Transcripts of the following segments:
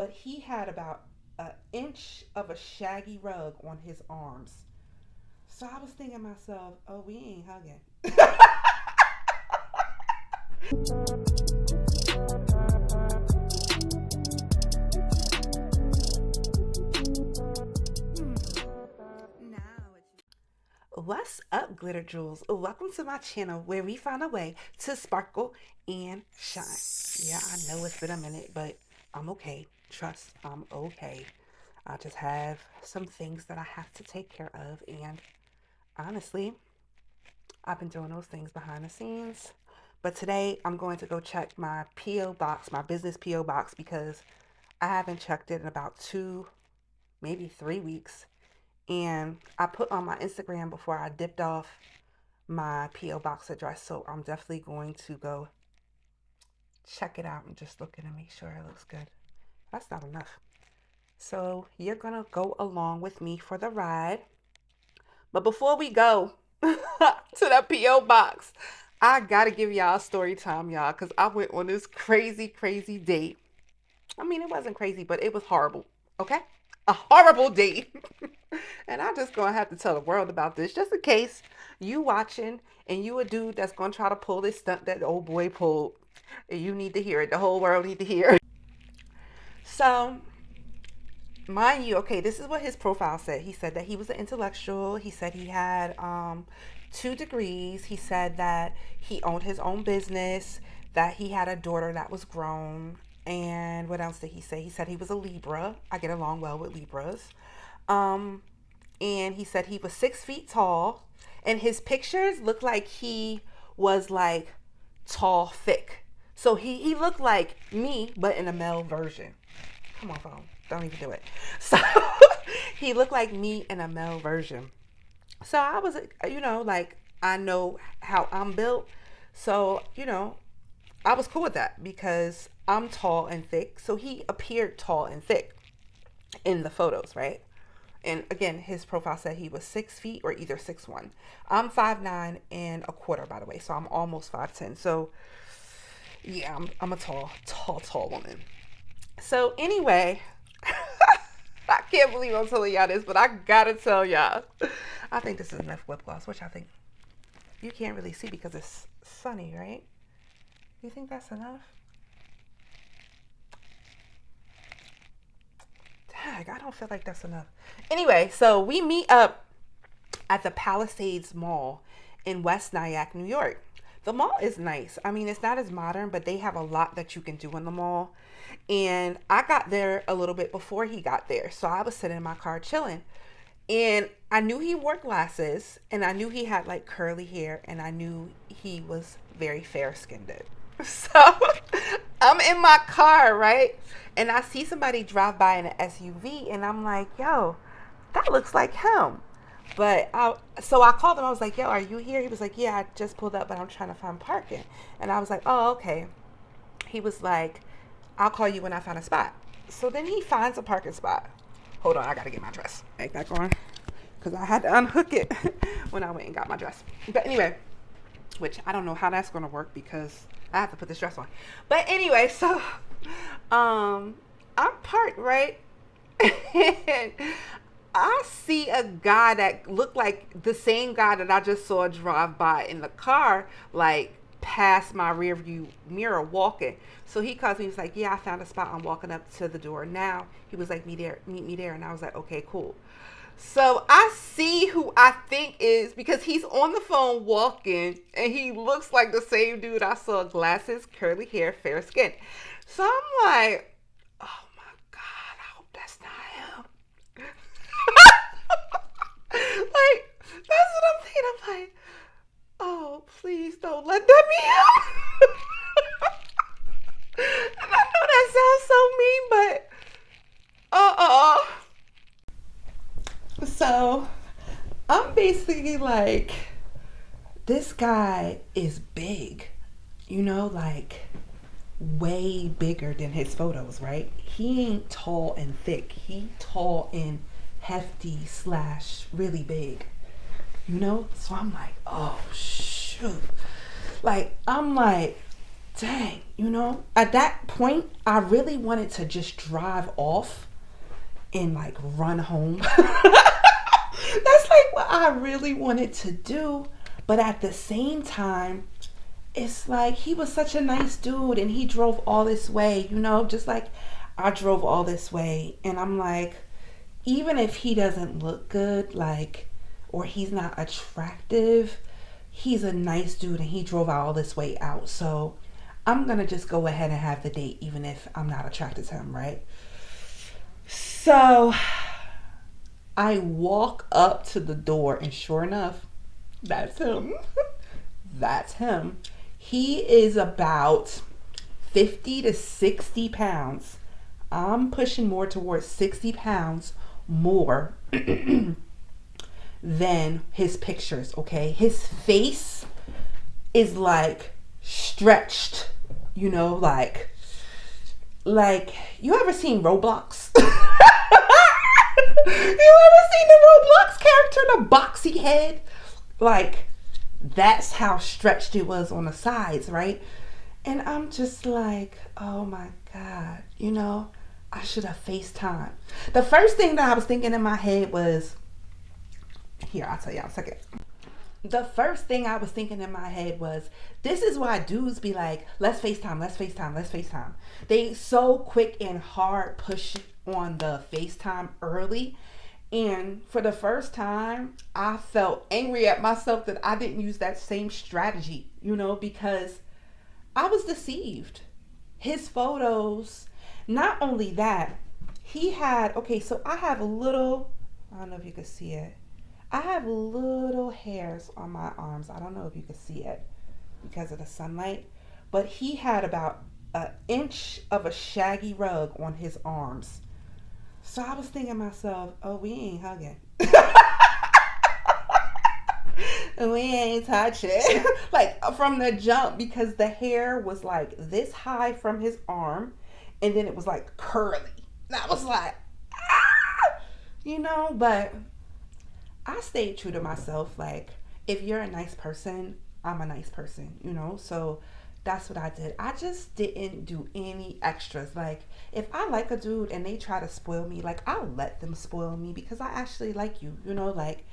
but he had about an inch of a shaggy rug on his arms. So I was thinking to myself, oh, we ain't hugging. What's up, glitter jewels? Welcome to my channel where we find a way to sparkle and shine. Yeah, I know it's been a minute, but I'm okay. Trust, I'm okay. I just have some things that I have to take care of, and honestly, I've been doing those things behind the scenes. But today I'm going to go check my P.O. box, my business P.O. box, because I haven't checked it in about 2, maybe 3 weeks. And I put on my Instagram before I dipped off my P.O. box address. So I'm definitely going to go check it out and just look at it and make sure it looks good. That's not enough. So you're going to go along with me for the ride. But before we go to the P.O. box, I got to give y'all a story time, y'all, because I went on this crazy, crazy date. I mean, it wasn't crazy, but it was horrible. Okay? A horrible date. And I'm just going to have to tell the world about this just in case you watching and you a dude that's going to try to pull this stunt that the old boy pulled. And you need to hear it. The whole world need to hear it. So, mind you, okay, this is what his profile said. He said that he was an intellectual. He said he had 2 degrees. He said that he owned his own business, that he had a daughter that was grown. And what else did he say? He said he was a Libra. I get along well with Libras. And he said he was 6 feet tall. And his pictures looked like he was like tall, thick. So he looked like me, but in a male version. Come on, phone. Don't even do it. So he looked like me in a male version. So I was, like, I know how I'm built. So, I was cool with that because I'm tall and thick. So he appeared tall and thick in the photos, right? And again, his profile said he was 6 feet or either 6'1". I'm 5'9.25", by the way. So I'm almost 5'10". So yeah, I'm a tall woman. So anyway, I can't believe I'm telling y'all this, but I gotta tell y'all. I think this is enough lip gloss, which I think you can't really see because it's sunny, right? You think that's enough? Dang, I don't feel like that's enough. Anyway, so we meet up at the Palisades Mall in West Nyack, New York. The mall is nice. I mean, it's not as modern, but they have a lot that you can do in the mall. And I got there a little bit before he got there. So I was sitting in my car chilling. And I knew he wore glasses, and I knew he had like curly hair, and I knew he was very fair skinned. So I'm in my car, right? And I see somebody drive by in an SUV, and I'm like, yo, that looks like him. So I called him. I was like, yo, are you here? He was like, yeah, I just pulled up, but I'm trying to find parking. And I was like, oh, okay. He was like, I'll call you when I find a spot. So then he finds a parking spot. Hold on, I got to get my dress. Make that on. Because I had to unhook it when I went and got my dress. But anyway, which I don't know how that's going to work because I have to put this dress on. But anyway, so I'm parked, right? And I see a guy that looked like the same guy that I just saw drive by in the car, like past my rear view mirror walking. So he calls me, he's like, yeah, I found a spot. I'm walking up to the door now. He was like, meet me there. And I was like, okay, cool. So I see who I think is, because he's on the phone walking and he looks like the same dude I saw, glasses, curly hair, fair skin. So I'm like, oh my God, I hope that's not him. Like, that's what I'm thinking. I'm like, oh, please don't let that be him. And I know that sounds so mean, but so I'm basically like, this guy is big, like way bigger than his photos, right? He ain't tall and thick. He tall and hefty / really big, So I'm like, oh shoot. Like, I'm like dang, at that point, I really wanted to just drive off and like run home. That's like what I really wanted to do. But at the same time, it's like he was such a nice dude and he drove all this way, just like I drove all this way. And I'm like, even if he doesn't look good, like, or he's not attractive, he's a nice dude and he drove all this way out. So I'm gonna just go ahead and have the date, even if I'm not attracted to him, right? So I walk up to the door, and sure enough, that's him. That's him. He is about 50 to 60 pounds. I'm pushing more towards 60 pounds more than his pictures, okay? His face is like stretched, like you ever seen Roblox? You ever seen the Roblox character, the boxy head? Like, that's how stretched it was on the sides, right? And I'm just like, oh my God, I should have FaceTime. The first thing that I was thinking in my head was, here, I'll tell y'all in a second. The first thing I was thinking in my head was, this is why dudes be like, let's FaceTime, let's FaceTime, let's FaceTime. They so quick and hard push on the FaceTime early. And for the first time, I felt angry at myself that I didn't use that same strategy, because I was deceived. His photos, not only that, he had, okay, so I have a little, I don't know if you can see it. I have little hairs on my arms. I don't know if you can see it because of the sunlight, but he had about an inch of a shaggy rug on his arms. So I was thinking to myself, oh, we ain't hugging. We ain't touching. Like from the jump, because the hair was like this high from his arm and then it was like curly. And I was like, but I stayed true to myself. Like, if you're a nice person, I'm a nice person, So that's what I did. I just didn't do any extras. Like, if I like a dude and they try to spoil me, like, I'll let them spoil me because I actually like you, Like,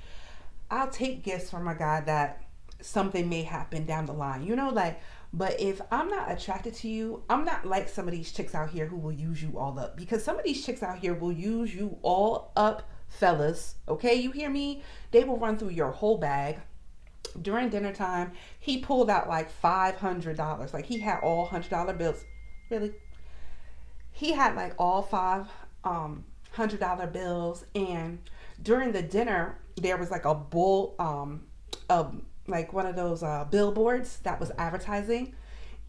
I'll take gifts from a guy that something may happen down the line, Like, but if I'm not attracted to you, I'm not like some of these chicks out here who will use you all up. Because some of these chicks out here will use you all up, fellas. Okay, you hear me? They will run through your whole bag. During dinner time, he pulled out like $500. Like, he had all $100 bills. Really? He had like all five $100 bills. And during the dinner, there was like a bull, like one of those billboards that was advertising.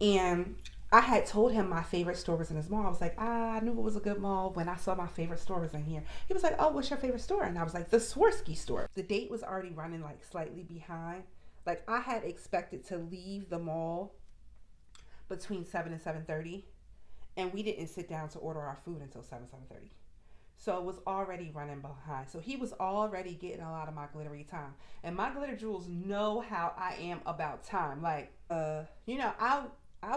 And I had told him my favorite store was in his mall. I was like, I knew it was a good mall when I saw my favorite store was in here. He was like, oh, what's your favorite store? And I was like, the Swarovski store. The date was already running like slightly behind. Like, I had expected to leave the mall between 7 and 7:30. And we didn't sit down to order our food until 7:30. So it was already running behind. So he was already getting a lot of my glittery time. And my glitter jewels know how I am about time. Like, I'll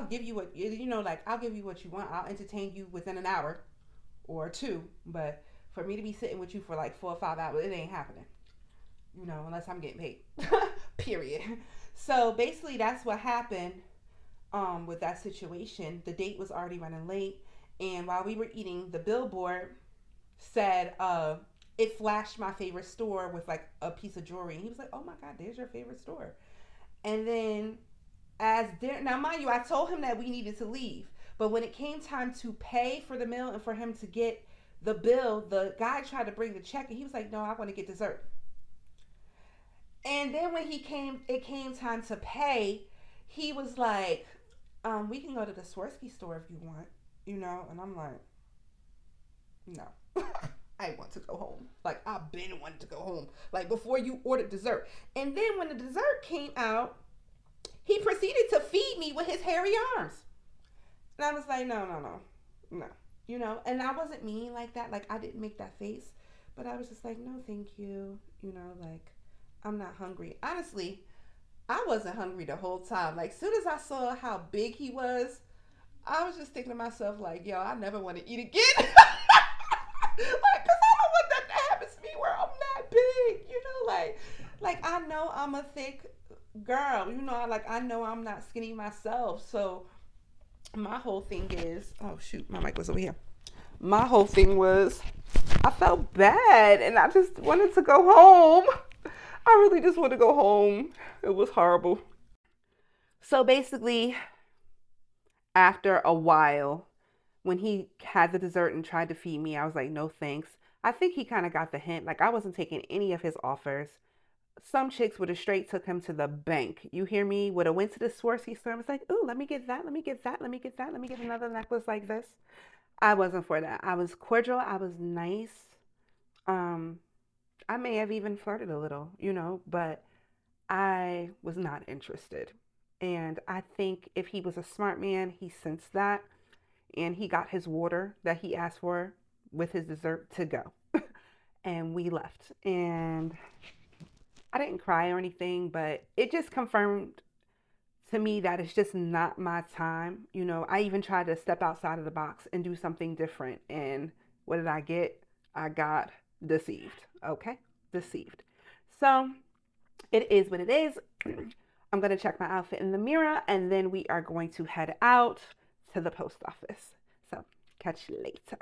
give you what, like, I'll give you what you want. I'll entertain you within an hour or two. But for me to be sitting with you for like 4 or 5 hours, it ain't happening. Unless I'm getting paid. Period. So basically that's what happened with that situation. The date was already running late. And while we were eating, the billboard said, it flashed my favorite store with like a piece of jewelry. And he was like, oh my God, there's your favorite store. And then now mind you, I told him that we needed to leave. But when it came time to pay for the meal and for him to get the bill, the guy tried to bring the check and he was like, no, I want to get dessert. And then when it came time to pay, he was like, we can go to the Swarovski store if you want, and I'm like, no. I want to go home. Like, I've been wanting to go home. Like, before you ordered dessert. And then when the dessert came out, he proceeded to feed me with his hairy arms. And I was like, no. And I wasn't mean like that. Like, I didn't make that face. But I was just like, no, thank you. Like, I'm not hungry. Honestly, I wasn't hungry the whole time. Like, soon as I saw how big he was, I was just thinking to myself, like, yo, I never want to eat again. Like, cause I don't want that to happen to me where I'm that big. Like I know I'm a thick girl. I know I'm not skinny myself. So my whole thing is, oh shoot, my mic was over here. My whole thing was, I felt bad and I just wanted to go home. I really just want to go home. It was horrible. So basically, after a while, when he had the dessert and tried to feed me, I was like, no thanks. I think he kind of got the hint. Like, I wasn't taking any of his offers. Some chicks would have straight took him to the bank. You hear me? Would have went to the Swarovski store and was like, ooh, let me get that, let me get that, let me get that, let me get another necklace like this. I wasn't for that. I was cordial. I was nice. Um, I may have even flirted a little, but I was not interested. And I think if he was a smart man, he sensed that and he got his water that he asked for with his dessert to go. And we left. And I didn't cry or anything, but it just confirmed to me that it's just not my time. I even tried to step outside of the box and do something different. And what did I get? I got deceived. Okay? Deceived. So it is what it is. I'm going to check my outfit in the mirror and then we are going to head out to the post office. So catch you later.